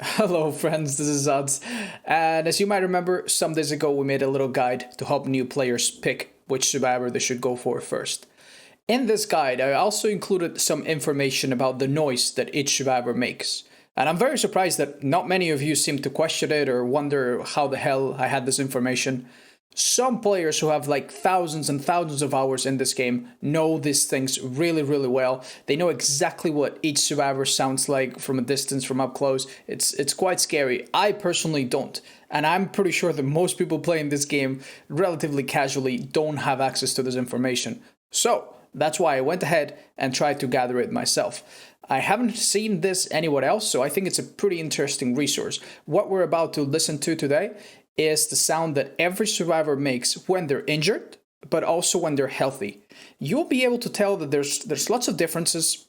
Hello friends, this is Odds, and as you might remember, some days ago we made a little guide to help new players pick which survivor they should go for first. In this guide, I also included some information about the noise that each survivor makes. And I'm very surprised that not many of you seem to question it or wonder how the hell I had this information. Some players who have like thousands and thousands of hours in this game know these things really well. They know exactly what each survivor sounds like from a distance, from up close. It's quite scary. I personally don't. And I'm pretty sure that most people playing this game relatively casually don't have access to this information. So that's why I went ahead and tried to gather it myself. I haven't seen this anywhere else, so I think it's a pretty interesting resource. What we're about to listen to today is the sound that every survivor makes when they're injured, but also when they're healthy. You'll be able to tell that there's lots of differences.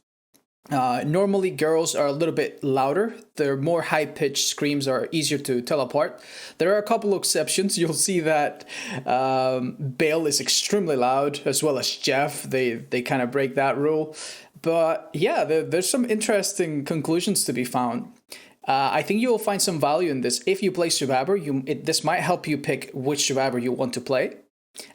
Normally, girls are a little bit louder. Their more high-pitched screams are easier to tell apart. There are a couple of exceptions. You'll see that Bale is extremely loud, as well as Jeff. They kind of break that rule. But yeah, there's some interesting conclusions to be found. I think you will find some value in this. If you play Survivor, this might help you pick which Survivor you want to play.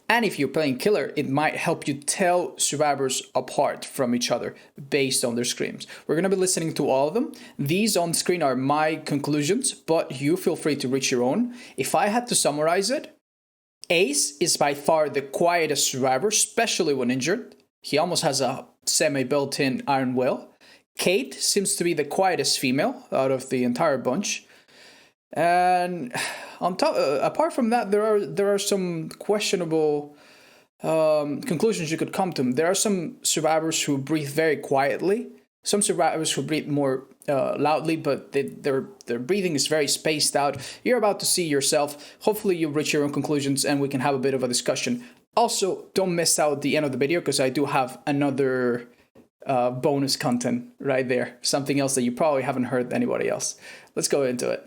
And if you're playing Killer, it might help you tell Survivors apart from each other based on their screams. We're going to be listening to all of them. These on screen are my conclusions, but you feel free to reach your own. If I had to summarize it, Ace is by far the quietest Survivor, especially when injured. He almost has a semi-built-in iron will. Kate seems to be the quietest female out of the entire bunch. And on top, apart from that, there are some questionable conclusions you could come to. There are some survivors who breathe very quietly. Some survivors who breathe more loudly, but their breathing is very spaced out. You're about to see yourself. Hopefully you reach your own conclusions and we can have a bit of a discussion. Also, don't miss out the end of the video because I do have another bonus content right there. Something else that you probably haven't heard anybody else. Let's go into it.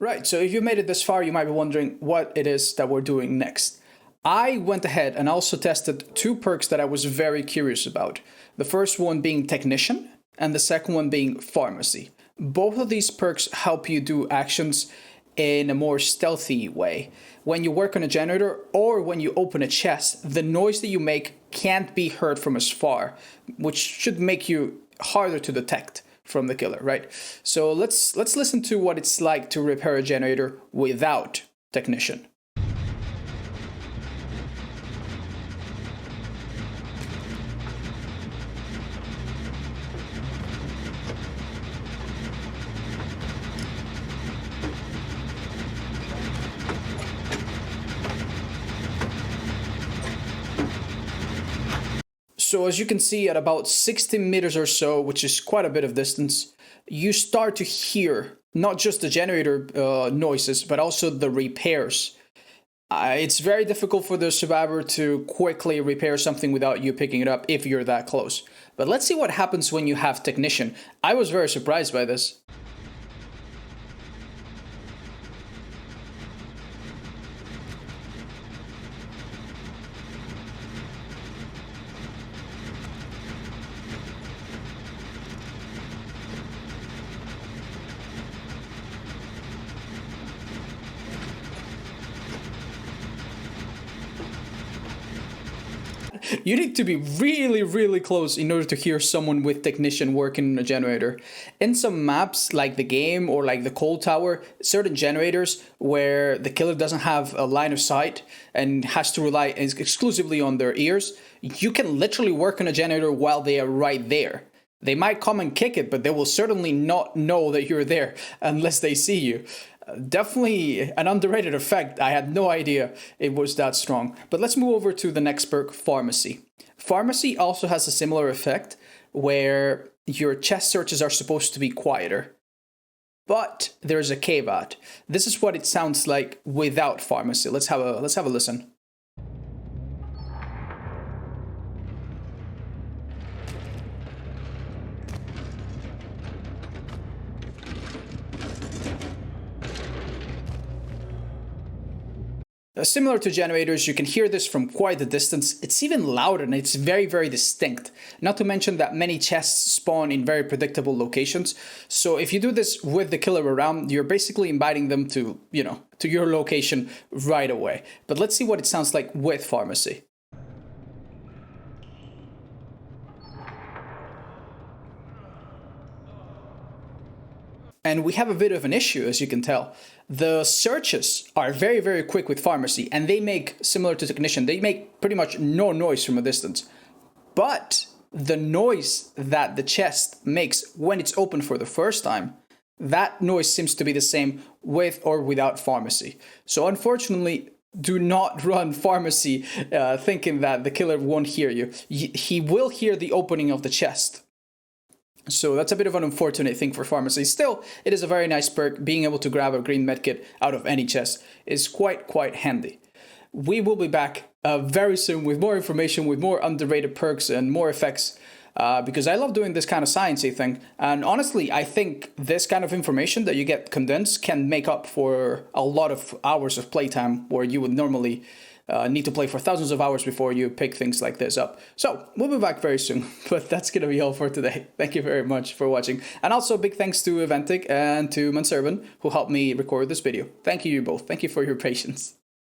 Right, so if you made it this far, you might be wondering what it is that we're doing next. I went ahead and also tested two perks that I was very curious about. The first one being Technician, and the second one being Pharmacy. Both of these perks help you do actions in a more stealthy way. When you work on a generator or when you open a chest, the noise that you make can't be heard from as far, which should make you harder to detect from the killer, right? So let's listen to what it's like to repair a generator without Technician. So as you can see, at about 60 meters or so, which is quite a bit of distance, you start to hear not just the generator noises, but also the repairs. It's very difficult for the survivor to quickly repair something without you picking it up if you're that close. But let's see what happens when you have Technician. I was very surprised by this. You need to be really close in order to hear someone with Technician working on a generator. In some maps, like the game or like the Cold Tower, certain generators where the killer doesn't have a line of sight and has to rely exclusively on their ears, you can literally work on a generator while they are right there. They might come and kick it, but they will certainly not know that you're there unless they see you. Definitely an underrated effect. I had no idea it was that strong. But let's move over to the next perk, Pharmacy. Pharmacy also has a similar effect where your chest searches are supposed to be quieter. But there's a caveat. This is what it sounds like without Pharmacy. Let's have a listen. Similar to generators, you can hear this from quite a distance. It's even louder and it's very distinct. Not to mention that many chests spawn in very predictable locations. So if you do this with the killer around, you're basically inviting them to, to your location right away. But let's see what it sounds like with Pharmacy. And we have a bit of an issue, as you can tell. The searches are very quick with Pharmacy, and they make, similar to Technician, they make pretty much no noise from a distance. But the noise that the chest makes when it's open for the first time, that noise seems to be the same with or without Pharmacy. So unfortunately, do not run Pharmacy thinking that the killer won't hear you. He will hear the opening of the chest. So that's a bit of an unfortunate thing for Pharmacy. Still, it is a very nice perk. Being able to grab a green medkit out of any chest is quite handy. We will be back very soon with more information, with more underrated perks and more effects, because I love doing this kind of sciencey thing. And honestly, I think this kind of information that you get condensed can make up for a lot of hours of playtime where you would normally need to play for thousands of hours before you pick things like this up. So we'll be back very soon, but that's gonna be all for today. Thank you very much for watching, and also big thanks to Eventic and to Manservan who helped me record this video. Thank you both. Thank you for your patience.